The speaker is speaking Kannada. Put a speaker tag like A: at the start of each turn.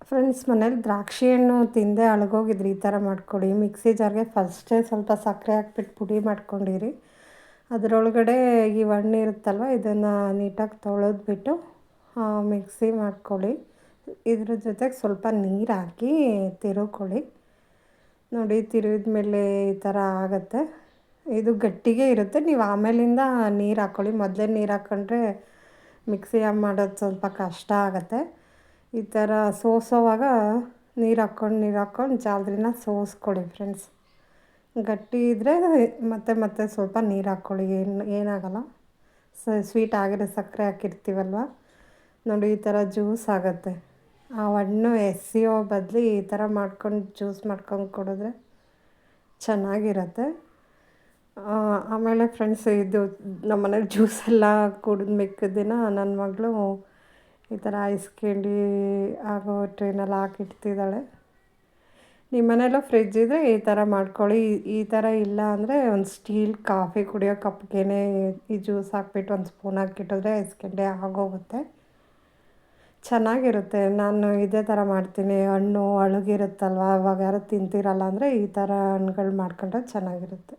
A: ಫ್ರೆಂಡ್ಸ್, ಮನೇಲಿ ದ್ರಾಕ್ಷಿ ಹಣ್ಣು ತಿಂದೆ ಅಳಗೋಗಿದ್ರಿ. ಈ ಥರ ಮಾಡ್ಕೊಳ್ಳಿ. ಮಿಕ್ಸಿ ಜಾರ್ಗೆ ಫಸ್ಟೇ ಸ್ವಲ್ಪ ಸಕ್ಕರೆ ಹಾಕ್ಬಿಟ್ಟು ಪುಡಿ ಮಾಡ್ಕೊಂಡಿರಿ. ಅದರೊಳಗಡೆ ಈ ಹಣ್ಣು ಇರುತ್ತಲ್ವ, ಇದನ್ನು ನೀಟಾಗಿ ತೊಳೆದ್ಬಿಟ್ಟು ಮಿಕ್ಸಿ ಮಾಡ್ಕೊಳ್ಳಿ. ಇದ್ರ ಜೊತೆಗೆ ಸ್ವಲ್ಪ ನೀರು ಹಾಕಿ ತಿರುವ್ಕೊಳ್ಳಿ. ನೋಡಿ, ತಿರುವಿದ ಮೇಲೆ ಈ ಥರ ಆಗುತ್ತೆ. ಇದು ಗಟ್ಟಿಗೆ ಇರುತ್ತೆ. ನೀವು ಆಮೇಲಿಂದ ನೀರು ಹಾಕ್ಕೊಳ್ಳಿ. ಮೊದಲೇ ನೀರು ಹಾಕ್ಕೊಂಡ್ರೆ ಮಿಕ್ಸಿ ಮಾಡೋದು ಸ್ವಲ್ಪ ಕಷ್ಟ ಆಗುತ್ತೆ. ಈ ಥರ ಸೋಸೋವಾಗ ನೀರು ಹಾಕ್ಕೊಂಡು ಜಾಲರಿನ ಸೋಸ್ಕೊಳ್ಳಿ ಫ್ರೆಂಡ್ಸ್. ಗಟ್ಟಿ ಇದ್ದರೆ ಮತ್ತೆ ಸ್ವಲ್ಪ ನೀರು ಹಾಕ್ಕೊಳ್ಳಿ, ಏನಾಗಲ್ಲ. ಸ್ವೀಟ್ ಆಗಿರೋ ಸಕ್ಕರೆ ಹಾಕಿರ್ತೀವಲ್ವ, ನೋಡಿ ಈ ಥರ ಜ್ಯೂಸ್ ಆಗುತ್ತೆ. ಆ ಹಣ್ಣು ಎಸೆಯೋ ಬದಲು ಈ ಥರ ಮಾಡ್ಕೊಂಡು ಜ್ಯೂಸ್ ಮಾಡ್ಕೊಂಡು ಕುಡಿದ್ರೆ ಚೆನ್ನಾಗಿರುತ್ತೆ. ಆಮೇಲೆ ಫ್ರೆಂಡ್ಸ್, ಇದು ನಮ್ಮ ಮನೇಲಿ ಜ್ಯೂಸೆಲ್ಲ ಕುಡಿದು ಮಿಕ್ಕಿದ ದಿನ ನನ್ನ ಮಗಳು ಈ ಥರ ಐಸ್ ಕ್ಯಾಂಡಿ ಆಗೋ ಟ್ರೈನಲ್ಲಿ ಹಾಕಿಡ್ತಿದ್ದಾಳೆ. ನಿಮ್ಮ ಮನೆಯಲ್ಲೂ ಫ್ರಿಜ್ ಇದ್ದರೆ ಈ ಥರ ಮಾಡ್ಕೊಳ್ಳಿ. ಈ ಥರ ಇಲ್ಲ ಅಂದರೆ ಒಂದು ಸ್ಟೀಲ್ ಕಾಫಿ ಕುಡಿಯೋ ಕಪ್ಗೆ ಈ ಜ್ಯೂಸ್ ಹಾಕ್ಬಿಟ್ಟು ಒಂದು ಸ್ಪೂನ್ ಹಾಕಿಟ್ಟಿದ್ರೆ ಐಸ್ ಕ್ಯಾಂಡಿ ಆಗೋಗುತ್ತೆ. ಚೆನ್ನಾಗಿರುತ್ತೆ. ನಾನು ಇದೇ ಥರ ಮಾಡ್ತೀನಿ. ಹಣ್ಣು ಅಳುಗಿರುತ್ತಲ್ವ, ಅವಾಗ ಯಾರು ತಿಂತಿರಲ್ಲ ಅಂದರೆ ಈ ಥರ ಹಣ್ಣುಗಳು ಮಾಡ್ಕೊಂಡ್ರೆ ಚೆನ್ನಾಗಿರುತ್ತೆ.